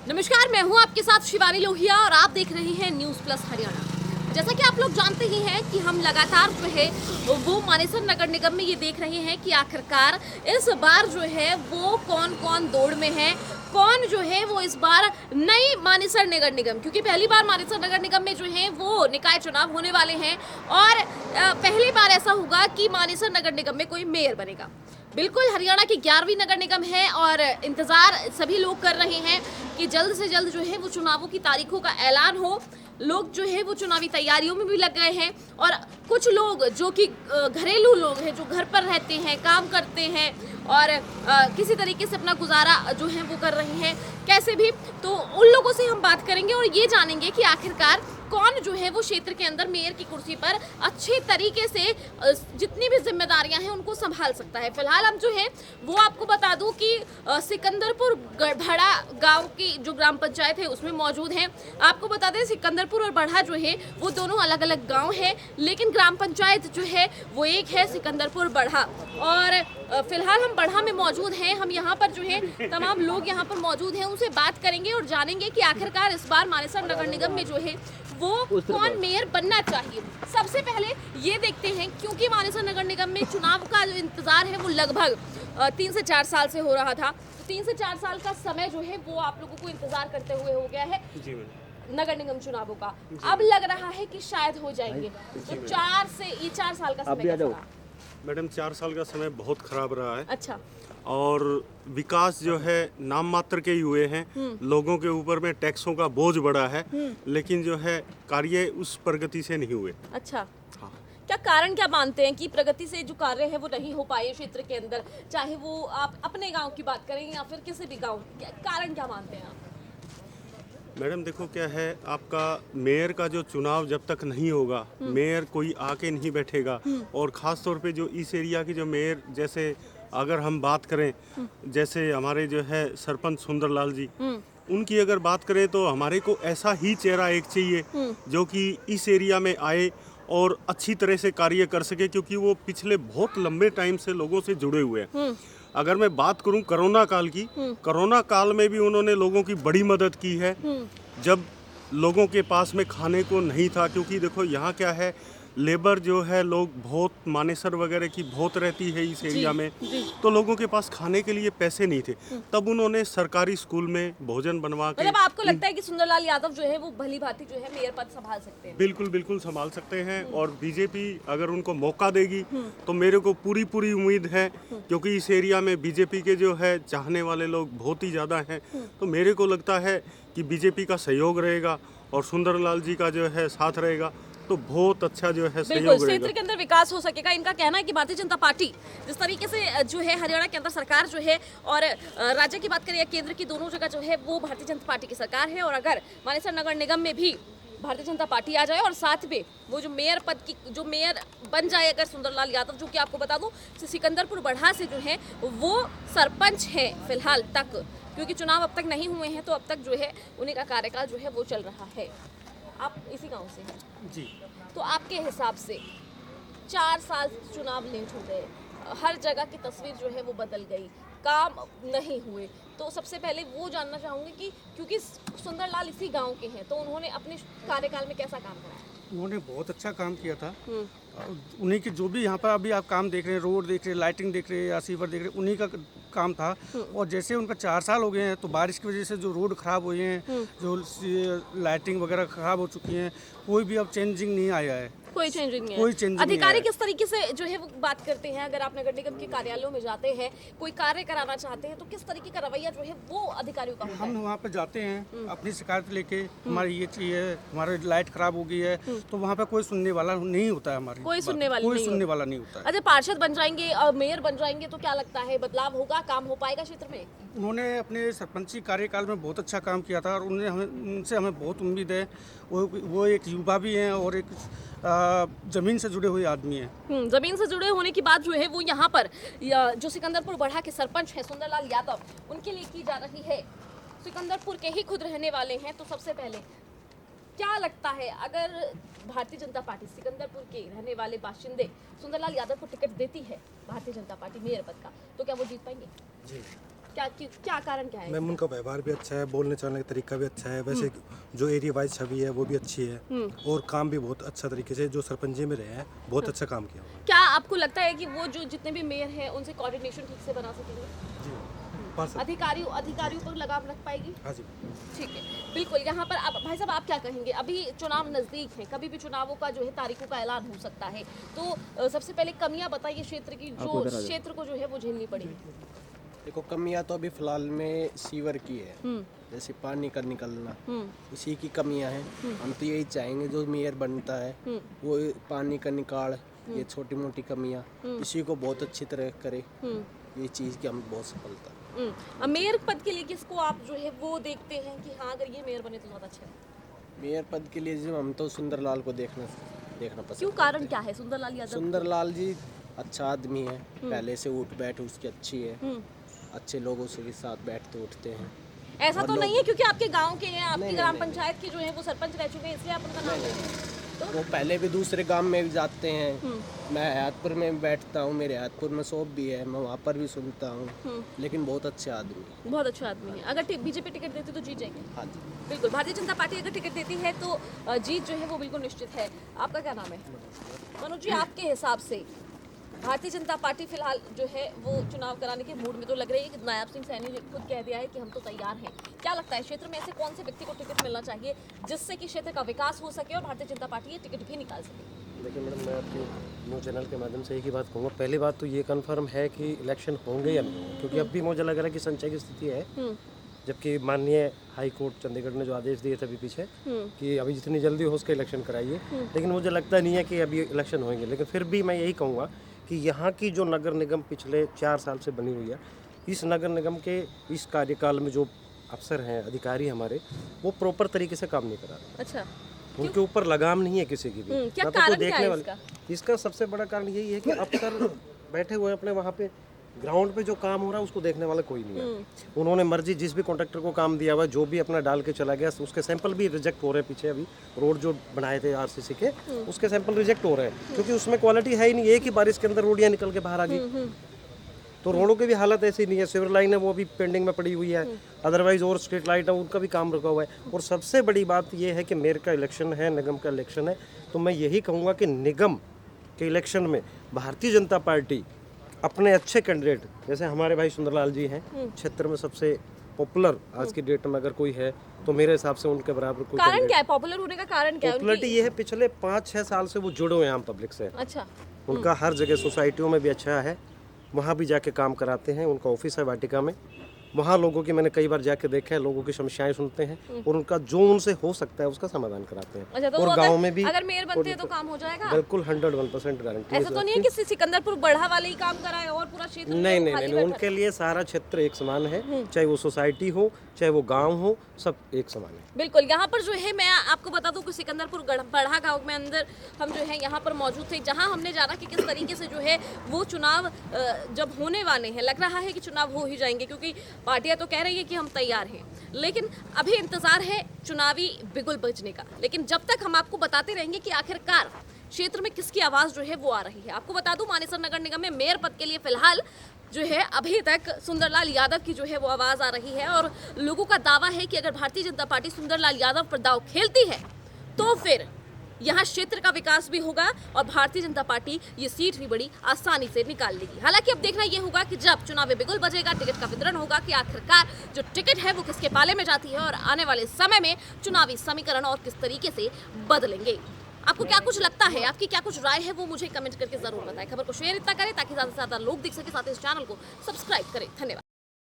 नमस्कार, मैं हूं आपके साथ शिवानी लोहिया और आप देख रहे हैं न्यूज़ प्लस हरियाणा। जैसा कि आप लोग जानते ही हैं कि हम लगातार जो है वो मानेसर नगर निगम में ये देख रहे हैं कि आखिरकार इस बार जो है वो कौन कौन दौड़ में है, कौन जो है वो इस बार नई मानेसर नगर निगम, क्योंकि पहली बार मानेसर नगर निगम में जो है वो निकाय चुनाव होने वाले हैं और पहली बार ऐसा होगा कि मानेसर नगर निगम में कोई मेयर बनेगा। बिल्कुल हरियाणा की 11वीं नगर निगम है और इंतजार सभी लोग कर रहे हैं कि जल्द से जल्द जो है वो चुनावों की तारीखों का ऐलान हो। लोग जो है वो चुनावी तैयारियों में भी लग गए हैं और कुछ लोग जो कि घरेलू लोग हैं, जो घर पर रहते हैं, काम करते हैं और किसी तरीके से अपना गुजारा जो है वो कर रहे हैं कैसे भी, तो उन लोगों से हम बात करेंगे और ये जानेंगे कि आखिरकार कौन जो है वो क्षेत्र के अंदर मेयर की कुर्सी पर अच्छे तरीके से जितनी भी जिम्मेदारियां हैं उनको संभाल सकता है। फिलहाल हम जो है वो आपको बता दूं कि सिकंदरपुर गढ़ा गांव की जो ग्राम पंचायत है उसमें मौजूद हैं। आपको बता दें सिकंदरपुर और बढ़ा जो है वो दोनों अलग अलग गांव हैं, लेकिन ग्राम पंचायत जो है वो एक है, सिकंदरपुर बढ़ा। और फिलहाल हम बढ़ा में मौजूद हैं। हम यहाँ पर जो है तमाम लोग यहाँ पर मौजूद हैं, उनसे बात करेंगे और जानेंगे कि आखिरकार इस बार मानेसर नगर निगम में जो है वो कौन मेयर बनना चाहिए। सबसे पहले ये देखते हैं, क्योंकि मानेसर नगर निगम में चुनाव का जो इंतजार है वो लगभग 3 से 4 साल से हो रहा था, तो 3 से 4 साल का समय जो है वो आप लोगों को इंतजार करते हुए हो गया है नगर निगम चुनावों का। अब लग रहा है कि शायद हो जाएंगे, तो 4 साल का समय कैसा रहा? मैडम 4 साल का समय बहुत खराब रहा है। अच्छा। और विकास जो है नाम मात्र के ही हुए हैं, लोगों के ऊपर में टैक्सों का बोझ बढ़ा है, लेकिन जो है कार्य उस प्रगति से नहीं हुए। अच्छा। हाँ। क्या कारण क्या मानते हैं कि प्रगति से जो कार्य है वो नहीं हो पाए क्षेत्र के अंदर, चाहे वो आप अपने गांव की बात करें या फिर किसी भी गांव, कारण क्या मानते हैं आप? मैडम देखो क्या है, आपका मेयर का जो चुनाव जब तक नहीं होगा, मेयर कोई आके नहीं बैठेगा। और ख़ास तौर पे जो इस एरिया की जो मेयर, जैसे अगर हम बात करें, जैसे हमारे जो है सरपंच सुंदरलाल जी, उनकी अगर बात करें तो हमारे को ऐसा ही चेहरा एक चाहिए जो कि इस एरिया में आए और अच्छी तरह से कार्य कर सके, क्योंकि वो पिछले बहुत लंबे टाइम से लोगों से जुड़े हुए हैं। अगर मैं बात करूं कोरोना काल की, कोरोना काल में भी उन्होंने लोगों की बड़ी मदद की है, जब लोगों के पास में खाने को नहीं था। क्योंकि देखो यहाँ क्या है, लेबर जो है लोग बहुत मानेसर वगैरह की बहुत रहती है इस एरिया में, तो लोगों के पास खाने के लिए पैसे नहीं थे, तब उन्होंने सरकारी स्कूल में भोजन बनवा के। मतलब आपको लगता है कि सुंदरलाल यादव जो है वो भली भांति जो है मेयर पद संभाल सकते हैं? बिल्कुल बिल्कुल संभाल सकते हैं, और बीजेपी अगर उनको मौका देगी तो मेरे को पूरी पूरी उम्मीद है, क्योंकि इस एरिया में बीजेपी के जो है चाहने वाले लोग बहुत ही ज़्यादा हैं, तो मेरे को लगता है कि बीजेपी का सहयोग रहेगा और सुंदरलाल जी का जो है साथ रहेगा, तो बहुत अच्छा जो है सहयोग रहेगा। क्षेत्र के अंदर विकास हो सकेगा। इनका कहना है कि भारतीय जनता पार्टी जिस तरीके से जो है हरियाणा के अंदर सरकार जो है और राज्य की बात करें या केंद्र की, दोनों जगह जो है वो भारतीय जनता पार्टी की सरकार है, और अगर मानेसर नगर निगम में भी भारतीय जनता पार्टी आ जाए और साथ में वो जो मेयर पद की जो मेयर बन जाए अगर सुंदरलाल यादव, जो कि आपको बता दूं सिकंदरपुर बढ़ा से जो है वो सरपंच है फिलहाल तक, क्योंकि चुनाव अब तक नहीं हुए हैं, तो अब तक जो है उन्हीं का कार्यकाल जो है वो चल रहा है। आप इसी गांव से हैं जी। तो आपके हिसाब से 4 साल चुनाव लेट हो गए, हर जगह की तस्वीर जो है वो बदल गई, काम नहीं हुए, तो सबसे पहले वो जानना चाहूँगी कि क्योंकि सुंदरलाल इसी गांव के हैं, तो उन्होंने अपने कार्यकाल में कैसा काम कराया? उन्होंने बहुत अच्छा काम किया था। उन्हीं के जो भी यहाँ पर अभी आप काम देख रहे हैं, रोड देख रहे हैं, लाइटिंग देख रहे हैं या सीवर देख रहे हैं, उन्हीं का काम था। और जैसे उनका 4 साल हो गए हैं, तो बारिश की वजह से जो रोड खराब हुए हैं, जो लाइटिंग वगैरह खराब हो चुकी हैं, कोई भी अब चेंजिंग नहीं आया है। कोई चेंज नहीं है। कोई चेंज अधिकारी किस तरीके से जो है वो बात करते हैं? अगर आप नगर निगम के कार्यालयों में जाते हैं, कोई कार्य कराना चाहते हैं, तो किस तरीके का रवैया जो है वो अधिकारियों का होता है? हम वहाँ पे जाते हैं अपनी शिकायत लेके, हमारी ये चाहिए, हमारी लाइट खराब हो गई है, तो वहाँ पे कोई सुनने वाला नहीं होता है। हमारी कोई सुनने वाला नहीं होता है। अच्छा, पार्षद बन जाएंगे और मेयर बन जाएंगे तो क्या लगता है बदलाव होगा, काम हो पाएगा क्षेत्र में? उन्होंने अपने सरपंची कार्यकाल में बहुत अच्छा काम किया था और उनसे हमें बहुत उम्मीद है। वो एक युवा भी हैं और एक जमीन से जुड़े हुए आदमी हैं। जमीन से जुड़े होने की बात जो है वो यहाँ पर जो सिकंदरपुर बढ़ा के सरपंच है सुंदरलाल यादव, उनके लिए की जा रही है। सिकंदरपुर के ही खुद रहने वाले हैं, तो सबसे पहले क्या लगता है अगर भारतीय जनता पार्टी सिकंदरपुर के रहने वाले बाशिंदे सुंदरलाल यादव को टिकट देती है भारतीय जनता पार्टी मेयर पद का, तो क्या वो जीत पाएंगे? जी। क्या कारण क्या है? मैम उनका व्यवहार भी अच्छा है, बोलने चालने का तरीका भी अच्छा है, वैसे जो एरिया वाइज छवि है वो भी अच्छी है और काम भी बहुत अच्छा तरीके से जो सरपंच जी में रहे हैं बहुत अच्छा काम किया। क्या आपको लगता है कि वो जो जितने भी मेयर हैं उनसे कोऑर्डिनेशन ठीक से बना सकेंगे? जी पार्षद। अधिकारियों पर लगाम लग पाएगी? हाँ जी ठीक है, बिल्कुल। यहाँ पर आप भाई साहब आप क्या कहेंगे? अभी चुनाव नजदीक है, कभी भी चुनावों का जो है तारीखों का ऐलान हो सकता है, तो सबसे पहले कमियां बताइए क्षेत्र की, जो क्षेत्र को जो है वो झेलनी पड़ेगी। देखो कमियां तो अभी फिलहाल में सीवर की है, जैसे पानी का निकलना, इसी की कमियां हैं। हम तो यही चाहेंगे जो मेयर बनता है वो पानी का निकाल, ये छोटी मोटी कमियां इसी को बहुत अच्छी तरह करे, ये चीज़ की हम बहुत सफलता। मेयर पद के लिए किसको आप जो है वो देखते हैं कि हाँ अगर ये मेयर बने तो ज़्यादा अच्छा है? मेयर पद के लिए जी हम तो सुंदरलाल को देखना पसंद। क्यों, कारण क्या है? सुंदरलाल यादव सुंदरलाल जी अच्छा आदमी है, पहले से उठ बैठ उसकी अच्छी है, अच्छे लोगों से के साथ बैठते उठते हैं। ऐसा तो नहीं है क्योंकि आपके गांव के हैं, आपकी ग्राम पंचायत के जो है वो सरपंच रह चुके हैं, इसलिए आप उनका नाम ले रहे हैं? वो पहले भी दूसरे गांव में भी जाते हैं, मैं हयातपुर में बैठता हूँ, मेरे हयातपुर में शॉप भी है, मैं वहाँ पर भी सुनता हूँ, लेकिन बहुत अच्छे आदमी है। बहुत अच्छा आदमी है। अगर बीजेपी टिकट देती तो जीत जाएंगे? हाँ जी बिल्कुल। भारतीय जनता पार्टी अगर टिकट देती है तो जीत जो है वो बिल्कुल निश्चित है। आपका क्या नाम है? मनोज जी, आपके हिसाब से भारतीय जनता पार्टी फिलहाल जो है वो चुनाव कराने के मूड में तो लग रही है कि नायब सिंह सैनी ने खुद कह दिया है कि हम तो तैयार हैं। क्या लगता है क्षेत्र में ऐसे कौन से व्यक्ति को टिकट मिलना चाहिए जिससे कि क्षेत्र का विकास हो सके और भारतीय जनता पार्टी ये टिकट भी निकाल सके? देखिए मैडम, मैं आपके न्यूज़ चैनल के माध्यम से एक ही बात कहूँगा। पहली बात तो ये कंफर्म है कि इलेक्शन होंगे या नहीं, क्योंकि अब भी मुझे लग रहा है कि संचय की स्थिति है, जबकि माननीय हाई कोर्ट चंडीगढ़ ने जो आदेश दिए थे अभी पीछे कि अभी जितनी जल्दी हो उसका इलेक्शन कराइए, लेकिन मुझे लगता नहीं है कि अभी इलेक्शन होंगे। लेकिन फिर भी मैं यही कहूँगा कि यहाँ की जो नगर निगम पिछले 4 साल से बनी हुई है, इस नगर निगम के इस कार्यकाल में जो अफसर हैं, अधिकारी हमारे, वो प्रॉपर तरीके से काम नहीं करा रहे। अच्छा, उनके ऊपर लगाम नहीं है किसी की भी, क्या ना तो कोई कारण क्या देखने है वाले। इसका सबसे बड़ा कारण यही है कि अफसर बैठे हुए हैं अपने वहाँ पे, ग्राउंड पे जो काम हो रहा है उसको देखने वाला कोई नहीं है। उन्होंने मर्जी जिस भी कॉन्ट्रैक्टर को काम दिया हुआ है, जो भी अपना डाल के चला गया, उसके सैंपल भी रिजेक्ट हो रहे हैं। पीछे अभी रोड जो बनाए थे आरसीसी के, उसके सैंपल रिजेक्ट हो रहे हैं क्योंकि उसमें क्वालिटी है ही नहीं। एक ही बारिश के अंदर रोडियाँ निकल के बाहर आ गई। तो रोडों की भी हालत ऐसी नहीं है। सिवर लाइन है वो भी पेंडिंग में पड़ी हुई है, अदरवाइज और स्ट्रीट लाइट है उनका भी काम रुका हुआ है। और सबसे बड़ी बात यह है कि मेयर का इलेक्शन है, निगम का इलेक्शन है, तो मैं यही कहूँगा कि निगम के इलेक्शन में भारतीय जनता पार्टी अपने अच्छे कैंडिडेट, जैसे हमारे भाई सुंदरलाल जी हैं, क्षेत्र में सबसे पॉपुलर आज की डेट में अगर कोई है तो मेरे हिसाब से उनके बराबर कोई कारण क्या है? पॉपुलर होने का कारण क्या है? पॉपुलरिटी ये है, पिछले 5-6 साल से वो जुड़े हुए हैं आम पब्लिक से। अच्छा, उनका हर जगह सोसाइटियों में भी अच्छा है, वहाँ भी जाके काम कराते हैं। उनका ऑफिस है वाटिका में, वहाँ लोगों की मैंने कई बार जाके देखा है, लोगों की समस्याएं सुनते हैं और उनका जो उनसे हो सकता है उसका समाधान कराते हैं। अच्छा, तो और गांव में भी अगर मेयर बनते हैं तो काम हो जाएगा? बिल्कुल 101% गारंटी। ऐसा तो नहीं है कि सिकंदरपुर बढ़ा वाले ही काम कराए और पूरा क्षेत्र नहीं, उनके लिए सारा क्षेत्र एक समान है, चाहे वो सोसाइटी हो चाहे वो गांव हो, सब एक समान है। बिल्कुल। यहाँ पर जो है मैं आपको बता दूं कि सिकंदरपुर बढ़ा गांव में अंदर हम जो है यहाँ पर मौजूद थे, जहाँ हमने जाना कि किस तरीके से जो है वो चुनाव जब होने वाले हैं, लग रहा है कि चुनाव हो ही जाएंगे क्योंकि पार्टियां तो कह रही है कि हम तैयार हैं, लेकिन अभी इंतजार है चुनावी बिगुल बजने का। लेकिन जब तक हम आपको बताते रहेंगे कि आखिरकार क्षेत्र में किसकी आवाज़ जो है वो आ रही है। आपको बता दूं मानेसर नगर निगम में मेयर पद के लिए फिलहाल जो है अभी तक सुंदरलाल यादव की जो है वो आवाज़ आ रही है और लोगों का दावा है कि अगर भारतीय जनता पार्टी सुंदरलाल यादव पर दाव खेलती है तो फिर यहाँ क्षेत्र का विकास भी होगा और भारतीय जनता पार्टी ये सीट भी बड़ी आसानी से निकाल लेगी। हालांकि अब देखना ये होगा कि जब चुनावी बिगुल बजेगा, टिकट का वितरण होगा कि आखिरकार जो टिकट है वो किसके पाले में जाती है और आने वाले समय में चुनावी समीकरण और किस तरीके से बदलेंगे। आपको क्या कुछ लगता है, आपकी क्या कुछ राय है, वो मुझे कमेंट करके जरूर बताएं। खबर को शेयर इतना करें ताकि ज़्यादा से ज़्यादा लोग देख सके, साथ ही इस चैनल को सब्सक्राइब करें। धन्यवाद।